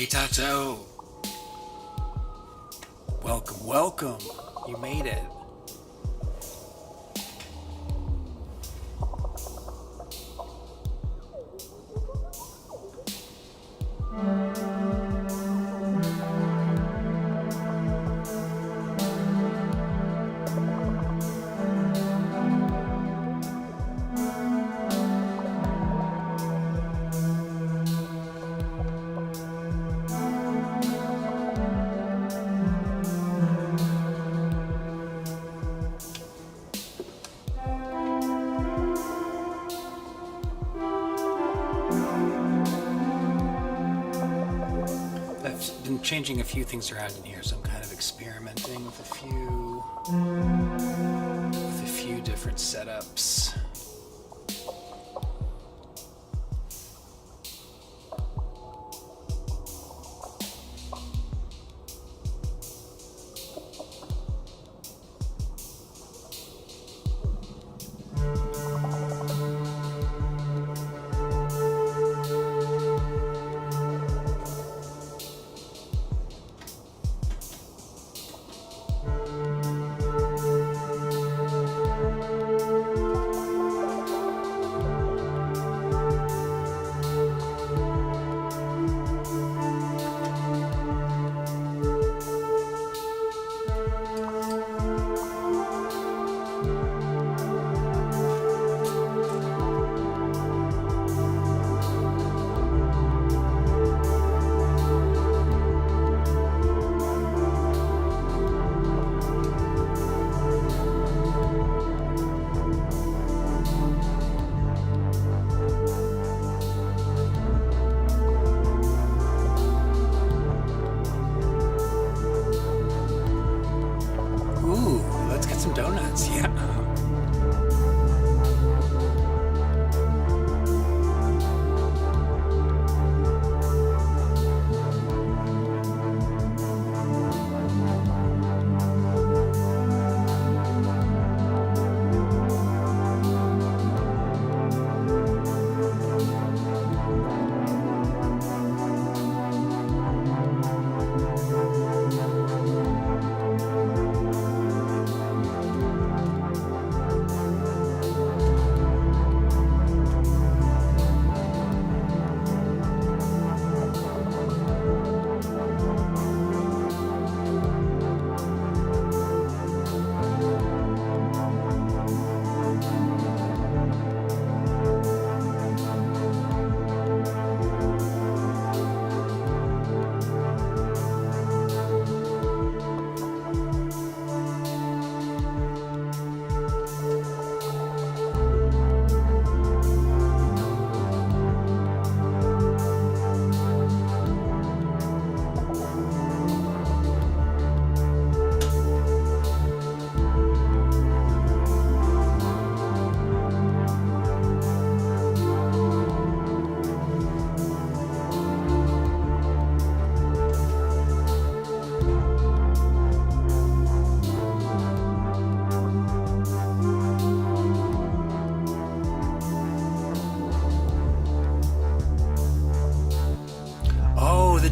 Hey Tato, welcome. You made it. changing a few things around in here, so I'm kind of experimenting with a few different setups.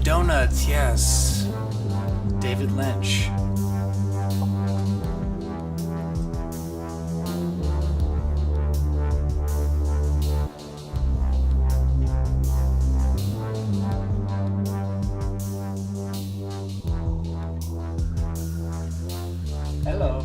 Donuts, yes. David Lynch. Hello.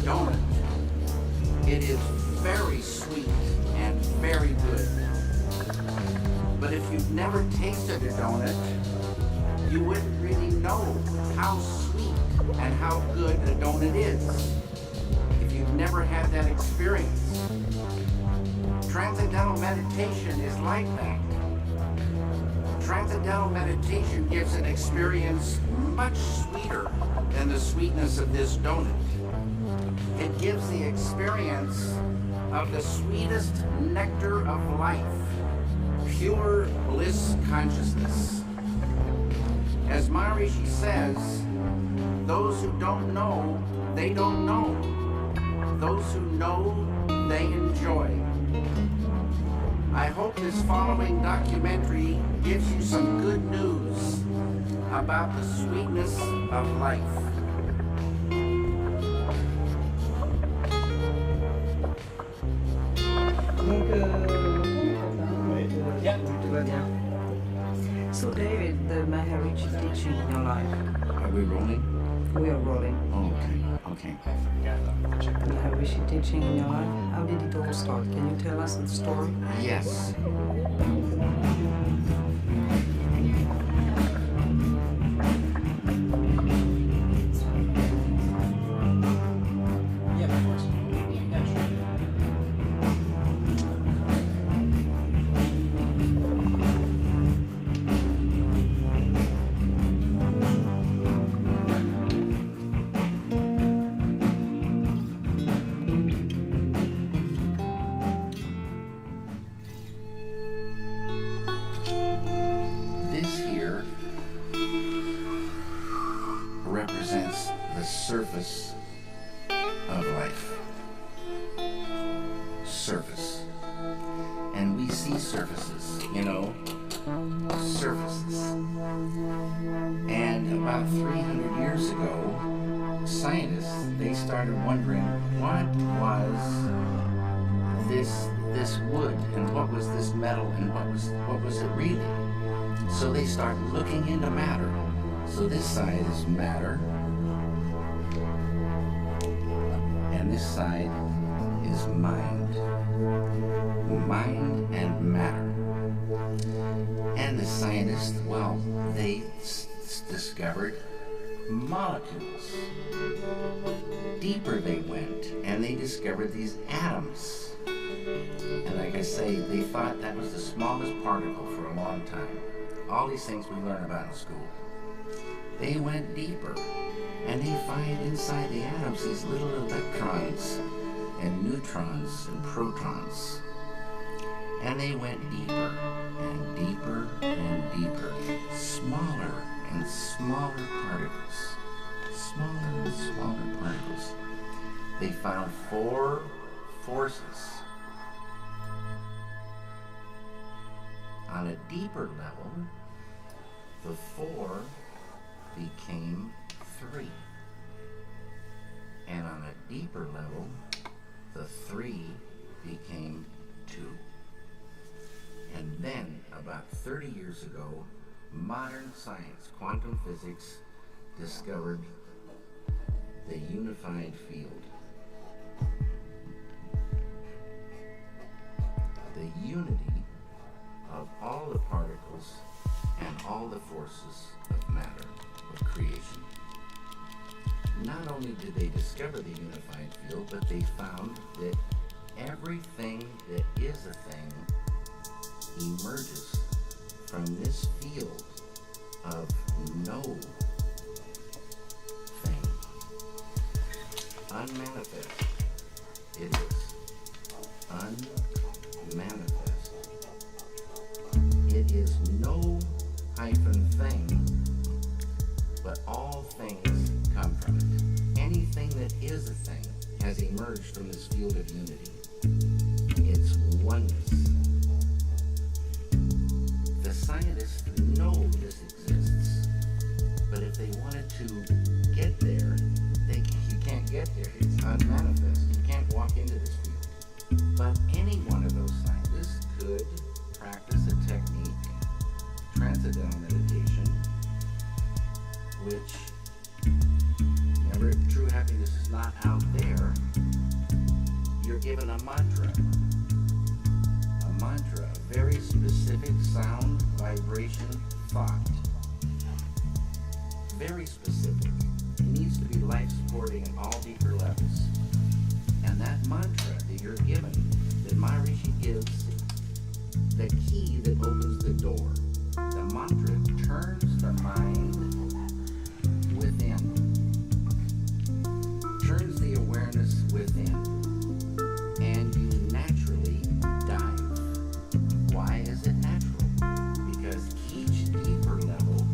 Donut. It is very sweet and very good. But if you've never tasted a donut, you wouldn't really know how sweet and how good a donut is if you've never had that experience. Transcendental meditation is like that. Transcendental meditation gives an experience much sweeter than the sweetness of this donut. It gives the experience of the sweetest nectar of life, pure bliss consciousness. As Maharishi says, those who don't know, they don't know. Those who know, they enjoy. I hope this following documentary gives you some good news about the sweetness of life. So David, the Maharishi teaching in your life. Are we rolling? We are rolling. Okay. I forgot about the chicken. And how is she teaching in your life? How did it all start? Can you tell us the story? Yes. Yeah, of course. Yeah, sure. This here represents the surface of life. Surface. And we see surfaces, surfaces. And about 300 years ago, scientists, they started wondering what was this wood and what was this metal and what was it really? So they start looking into matter. So this side is matter, and this side is mind. Mind and matter. And the scientists, well, they discovered molecules. Deeper they went, and they discovered these atoms. And like I say, they thought that was the smallest particle for a long time. All these things we learn about in school. They went deeper, and they find inside the atoms these little electrons and neutrons and protons. And they went deeper and deeper and deeper, smaller and smaller particles, smaller and smaller particles. They found 4 forces. On a deeper level, the 4 became 3. And on a deeper level, the 3 became 2. And then, about 30 years ago, modern science, quantum physics, discovered the unified field. The unity of all the particles and all the forces of matter, of creation. Not only did they discover the unified field, but they found that everything that is a thing emerges from this field of no thing. Unmanifest. It is. Unmanifest. It is no hyphen thing, but all things come from it. Anything that is a thing has emerged from this field of unity. It's oneness. The scientists know this exists, but if they wanted to get there, you can't get there. It's unmanifest. You can't walk into this field. But any one of those scientists could practice a technique, transcendental meditation, which, remember, true happiness is not out there. You're given a mantra. A mantra, a very specific sound, vibration, thought. Very specific. It needs to be life-supporting at all deeper levels. And that mantra that you're given, that Maharishi gives, the key that opens the door. The mantra turns the mind within. Turns the awareness within. And you naturally dive. Why is it natural? Because each deeper level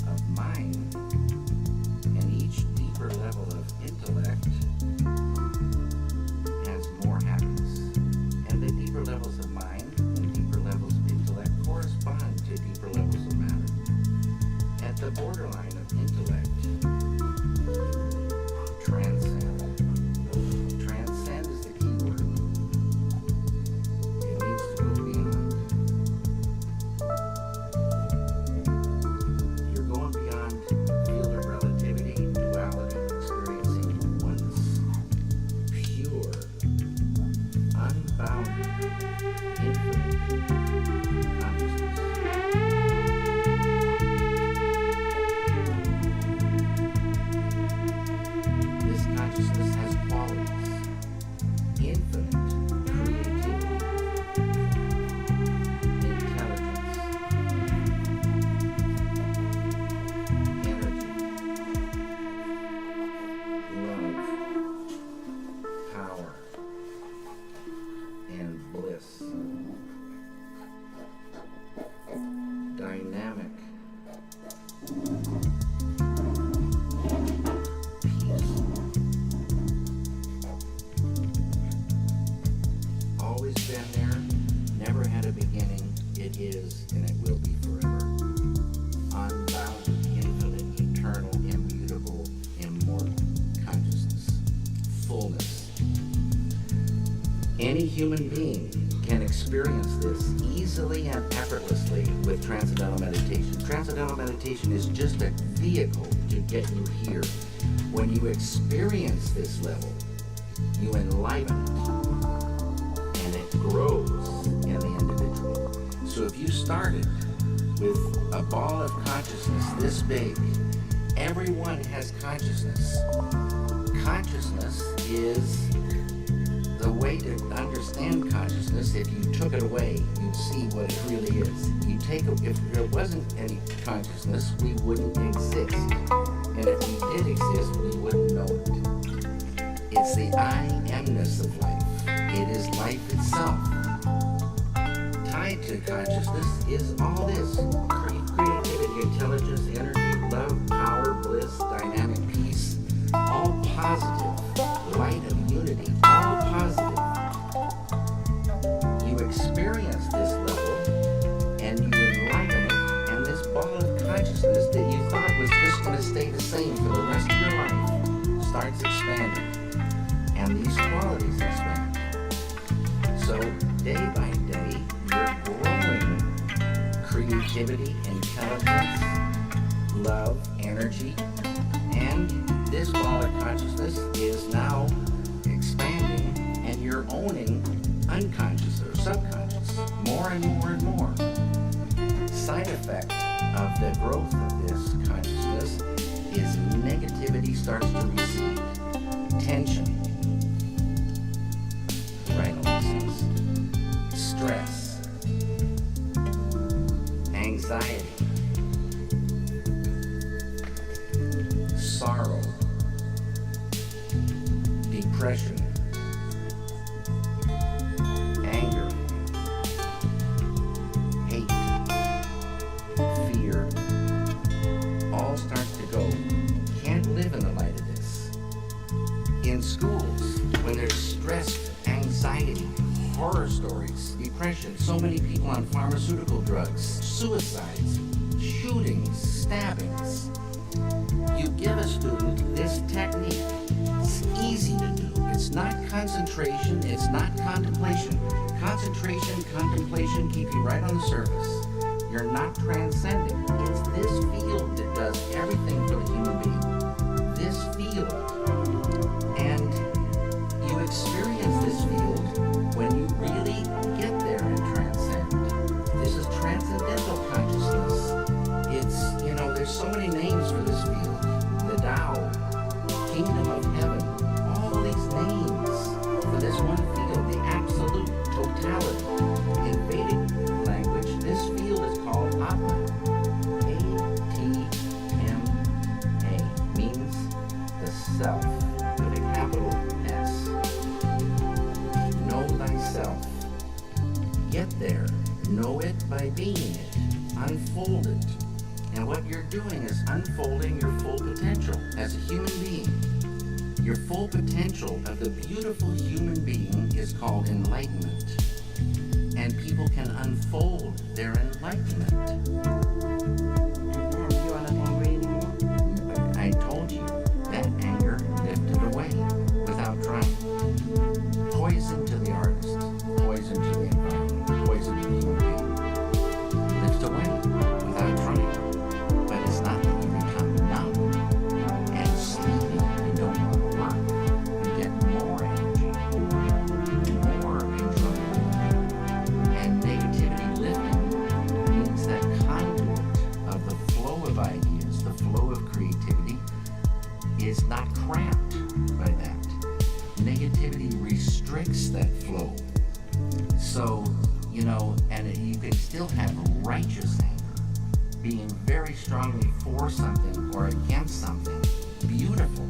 of mind and each deeper level of intellect has more happiness. And the deeper levels of mind and deeper levels of intellect correspond is, and it will be forever. Unbounded, infinite, eternal, immutable, immortal consciousness. Fullness. Any human being can experience this easily and effortlessly with transcendental meditation. Transcendental meditation is just a vehicle to get you here. When you experience this level, you enliven it, and it grows in the individual. So if you started with a ball of consciousness this big, everyone has consciousness. Consciousness is the way to understand consciousness. If you took it away, you'd see what it really is. If there wasn't any consciousness, we wouldn't exist. And if we did exist, we wouldn't know it. It's the I amness of life. It is life itself. Tied to consciousness is all this. Creativity, intelligence, energy, love, power, bliss, dynamic peace, all positive. Light of unity, all positive. You experience this level and you enliven it, and this ball of consciousness that you thought was just going to stay the same for the rest of your life starts expanding, and these qualities expand. So day by day, you're growing creativity, intelligence, love, energy, and this ball of consciousness is now expanding, and you're owning unconscious or subconscious more and more and more. Side effect of the growth of this consciousness is negativity starts to recede. Tension, stress, anxiety, sorrow, depression, anger, hate, fear, all starts to go. Can't live in the light of this. In schools, when there's stress, anxiety, horror stories, depression, so many people on pharmaceutical drugs, suicides, shootings, stabbings. You give a student this technique. It's easy to do. It's not concentration. It's not contemplation. Concentration, contemplation keep you right on the surface. You're not transcending. It's this field that does everything for the human being. This field. And you experience this field when you really get there and transcend. This is transcendental consciousness. It's, there's so many names for this field. The Tao, Kingdom of Heaven, all these names for this one field, the absolute totality. In Vedic language, this field is called Atma. A-T-M-A means the self with a capital S. Know thyself. Get there. Know it by being it. Unfold it. And what you're doing is unfolding your full potential as a human being. Your full potential of the beautiful human being is called enlightenment. And people can unfold their enlightenment. And you are not angry anymore? I told you, that anger lifted away without trying. Poison to the artist, poison to the environment, poison to the human being. Lift away without trying. But it's not that you become numb and sleepy and don't want to work. You get more energy, more enjoyment. And negativity lifting means that conduit of the flow of ideas, the flow of creativity, is not cramped by that. Negativity restricts that flow. So, and you can still have righteous anger, being very strongly for something or against something, beautiful.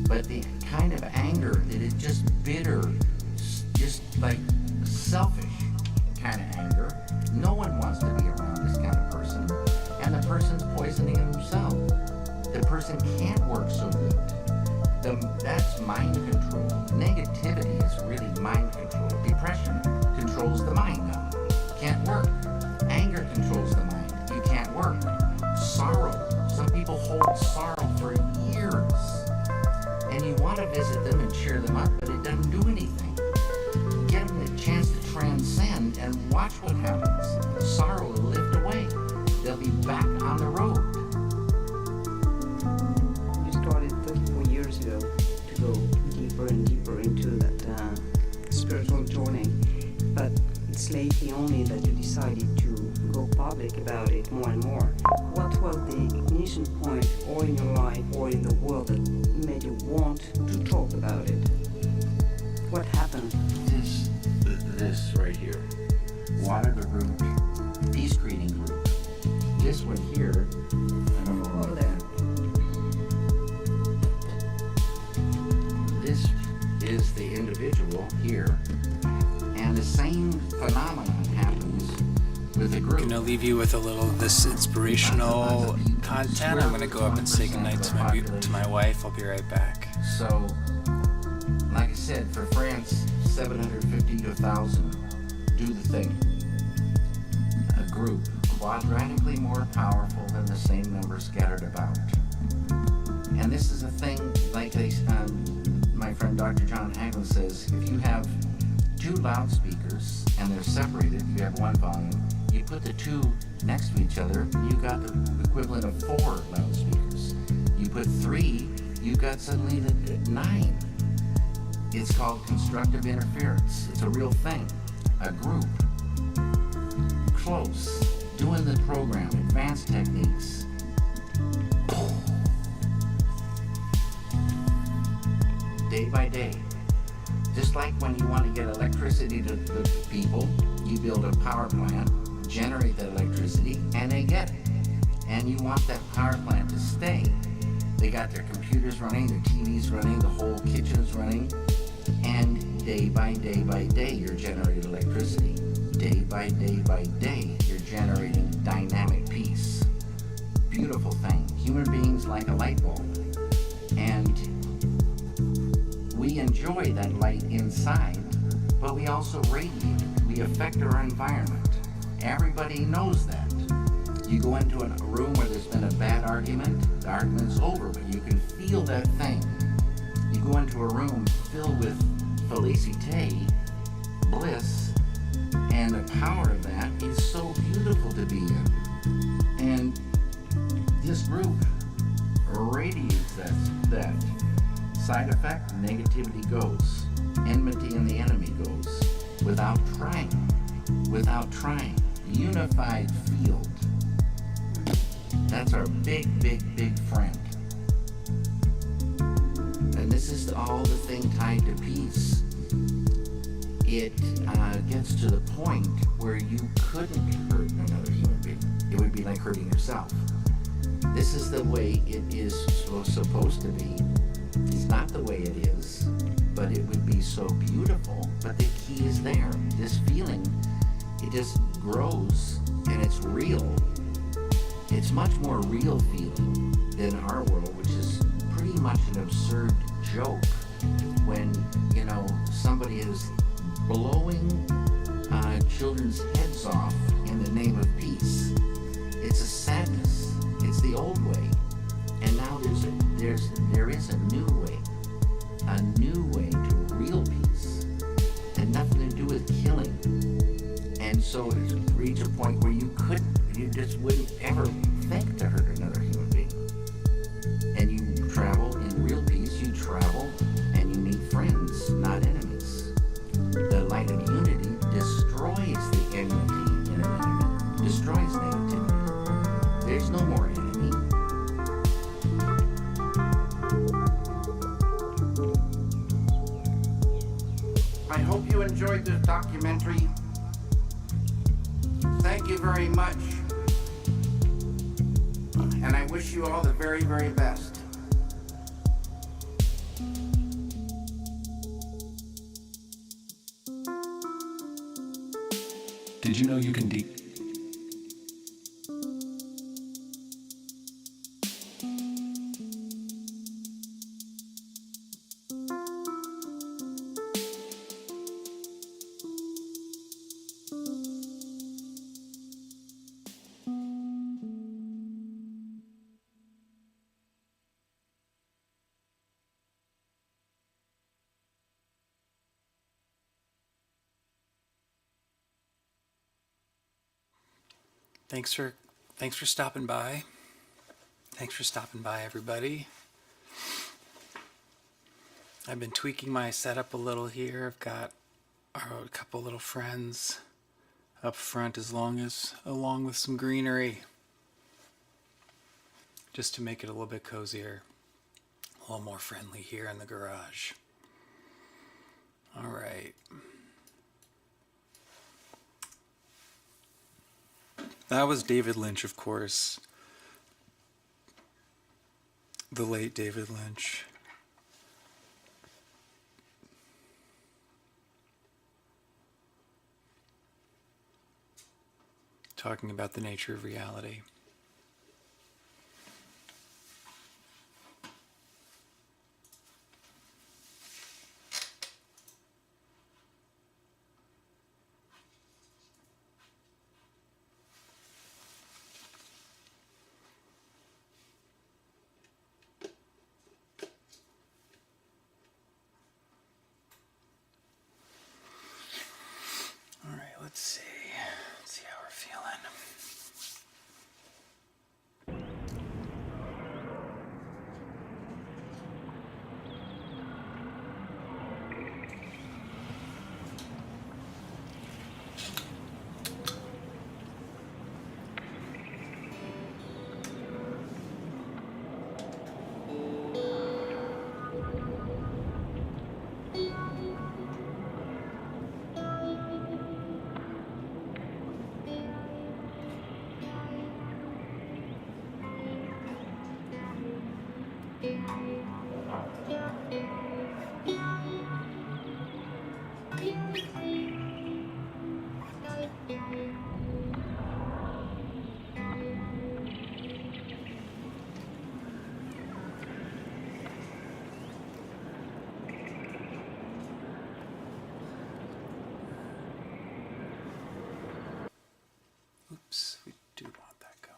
But the kind of anger that is just bitter, just like selfish kind of anger, no one wants to be around this kind of person. And the person's poisoning himself. The person can't work so good. That's mind control. Negativity is really mind control. Depression controls the mind now. Can't work. sorrow for years. And you want to visit them and cheer them up, but it doesn't do anything. Give them the chance to transcend and watch what happens. The sorrow will lift away. They'll be back on the road. You started 34 years ago to go deeper and deeper into that spiritual journey, but it's lately only that you decided to go public about it more and more. What was the ignition point, or in your life, or in the world, that made you want to talk about it? What happened? This right here. Water the root. Peace greeting group. This one here. I don't know Over what there. This is the individual here. And the same phenomenon happens with the group. I'm gonna leave you with a little of this inspirational content. I'm gonna go up and say goodnight to my wife. I'll be right back. So, like I said, for France, 750 to 1,000, do the thing. A group, quadratically more powerful than the same number scattered about. And this is a thing, like my friend Dr. John Hagelin says, if you have two loudspeakers and they're separated, you have one volume, you put the two next to each other, you got the equivalent of 4 loudspeakers. You put 3, you got suddenly the 9. It's called constructive interference. It's a real thing. A group, close, doing the program, advanced techniques. Day by day. Just like when you want to get electricity to the people, you build a power plant, generate that electricity, and they get it. And you want that power plant to stay. They got their computers running, their TVs running, the whole kitchen's running, and day by day, you're generating electricity. Day by day, you're generating dynamic peace. Beautiful thing. Human beings like a light bulb. And we enjoy that light inside, but we also radiate it. We affect our environment. Everybody knows that. You go into a room where there's been a bad argument, the argument's over, but you can feel that thing. You go into a room filled with felicite, bliss, and the power of that is so beautiful to be in. And this group radiates that. Side effect, negativity goes. Enmity and the enemy goes. Without trying. Unified field. That's our big friend. And this is all the thing tied to peace. It gets to the point where you couldn't hurt another human being. It would be like hurting yourself. This is the way it is supposed to be. It's not the way it is, but it would be so beautiful. But the key is there. This feeling, it just grows and it's real. It's much more real feeling than our world, which is pretty much an absurd joke when, somebody is blowing children's heads off in the name of peace. It's a sadness. It's the old way. And now there is a new way to real peace. And nothing to do with killing. And so it's reached a point where you just wouldn't ever think to hurt another human being. And you travel in real peace, you travel and you meet friends, not enemies. The light of unity destroys the enmity in an enemy, destroys negativity. There's no more enemy. I hope you enjoyed this documentary. Thank you very much. And I wish you all the very, very best. Did you know you can Thanks for stopping by. Thanks for stopping by, everybody. I've been tweaking my setup a little here. I've got a couple little friends up front, along with some greenery, just to make it a little bit cozier, a little more friendly here in the garage. All right. That was David Lynch, of course. The late David Lynch. Talking about the nature of reality. All right, let's see. Let's see how we're feeling. Oops, we do want that going.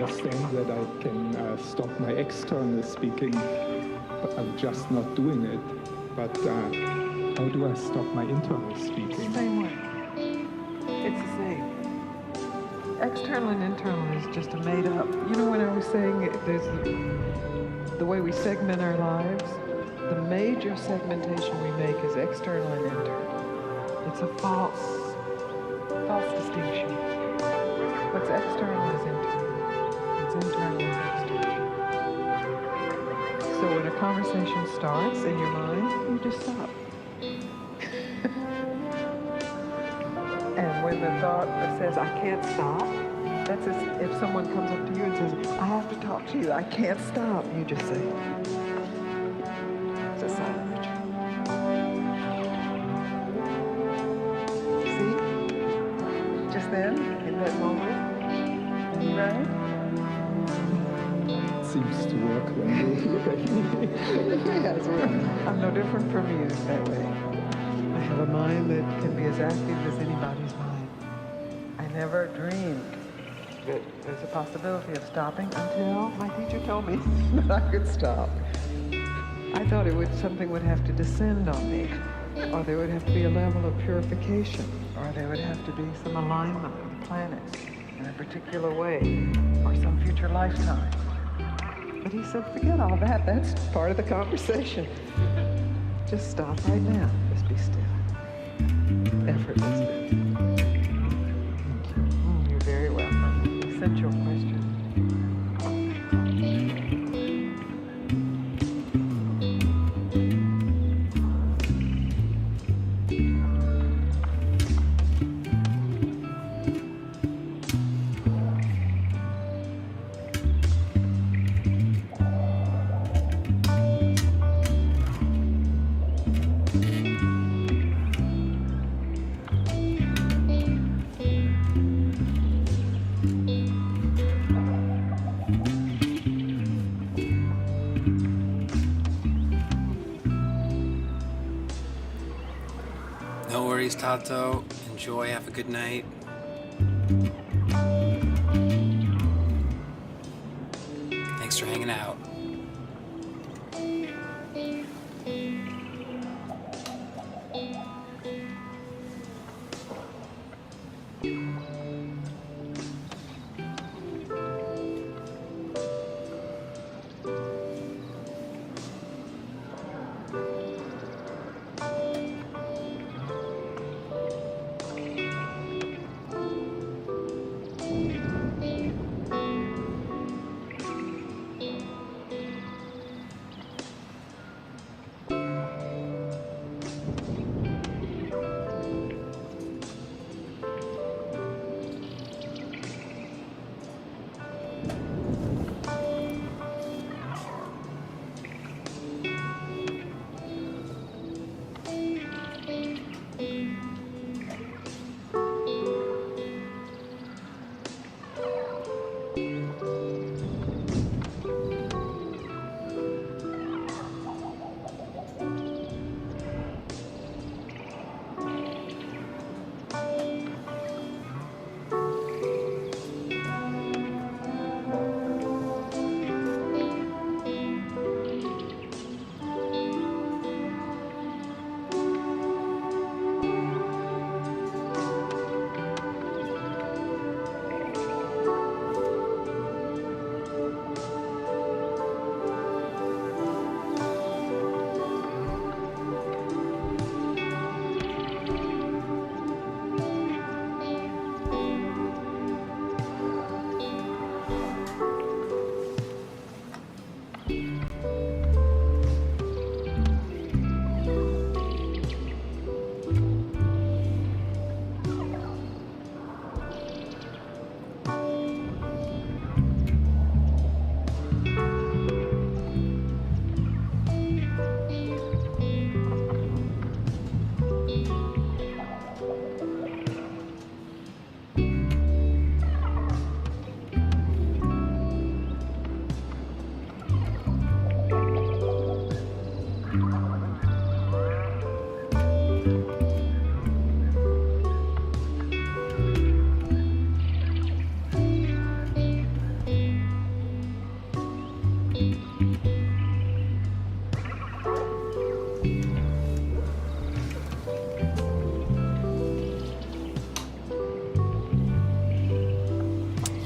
understand that I can stop my external speaking, but I'm just not doing it. But how do I stop my internal speaking? Same way. It's the same. External and internal is just a made up. You know when I was saying there's the way we segment our lives, the major segmentation we make is external and internal. It's a false distinction. What's external is internal. What's internal is external. So when a conversation starts in your mind, you just stop. And when the thought says, I can't stop, that's as if someone comes up to you and says, I have to talk to you, I can't stop. You just say, it's a silent retreat. See? Just then, in that moment, right? Seems to work when you look at me. Yes, I'm no different from you that way. I have a mind that can be as active as anybody's mind. I never dreamed that there's a possibility of stopping until my teacher told me that I could stop. I thought something would have to descend on me, or there would have to be a level of purification, or there would have to be some alignment with the planets in a particular way, or some future lifetime. But he said, forget all that. That's part of the conversation. Just stop right now. Just be still. Effortlessly. Thank you. You're very welcome. Essential question. No worries, Tato. Enjoy. Have a good night. Thanks for hanging out.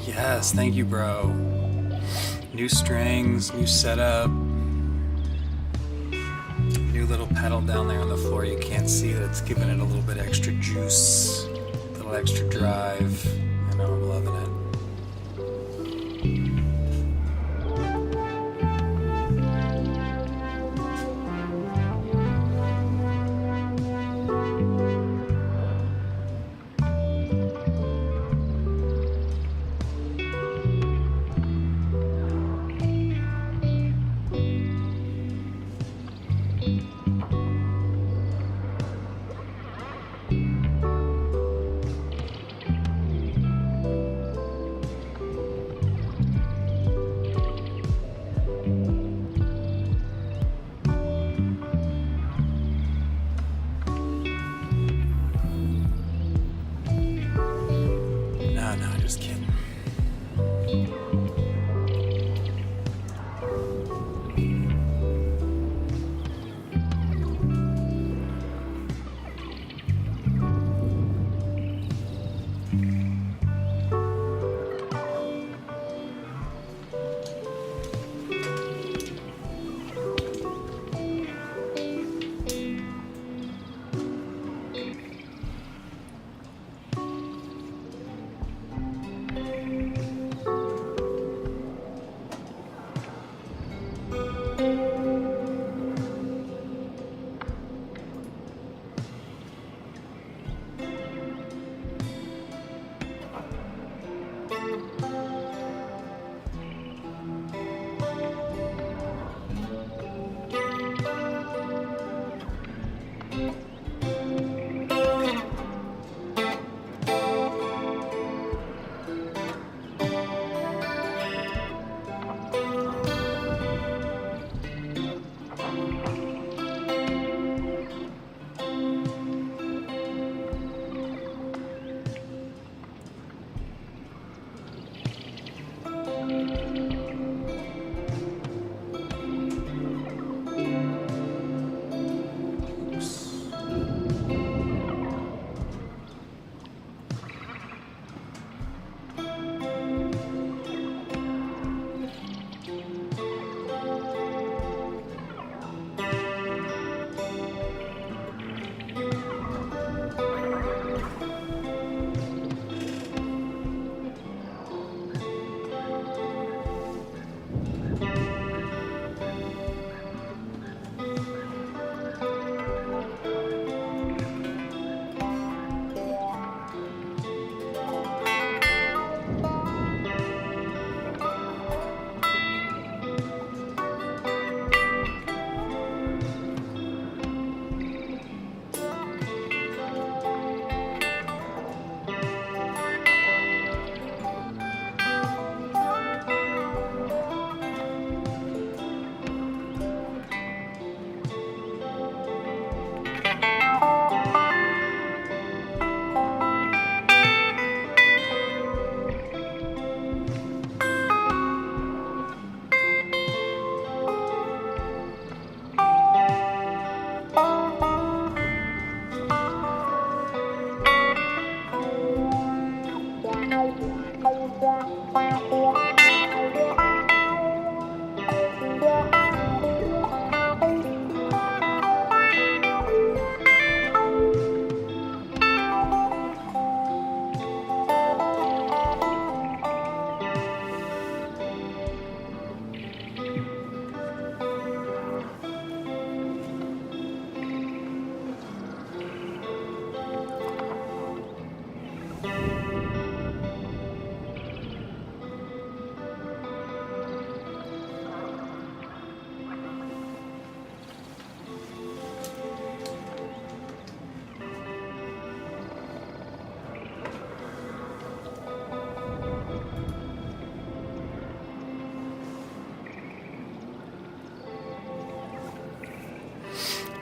Yes, thank you, bro. New strings, new setup, new little pedal down there on the floor. You can't see that it's giving it a little bit extra juice, a little extra drive. I know, I'm loving it. No, just kidding.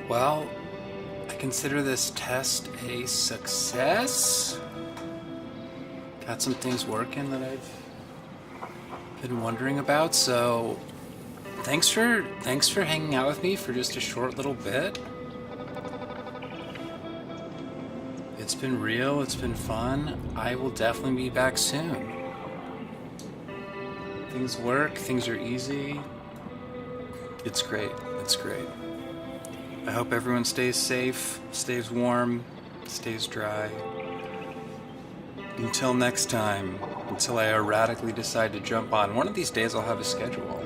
Well, I consider this test a success. Got some things working that I've been wondering about, so thanks for hanging out with me for just a short little bit. It's been real, it's been fun. I will definitely be back soon. Things work, things are easy. It's great, it's great. I hope everyone stays safe, stays warm, stays dry. Until next time, until I erratically decide to jump on. One of these days I'll have a schedule.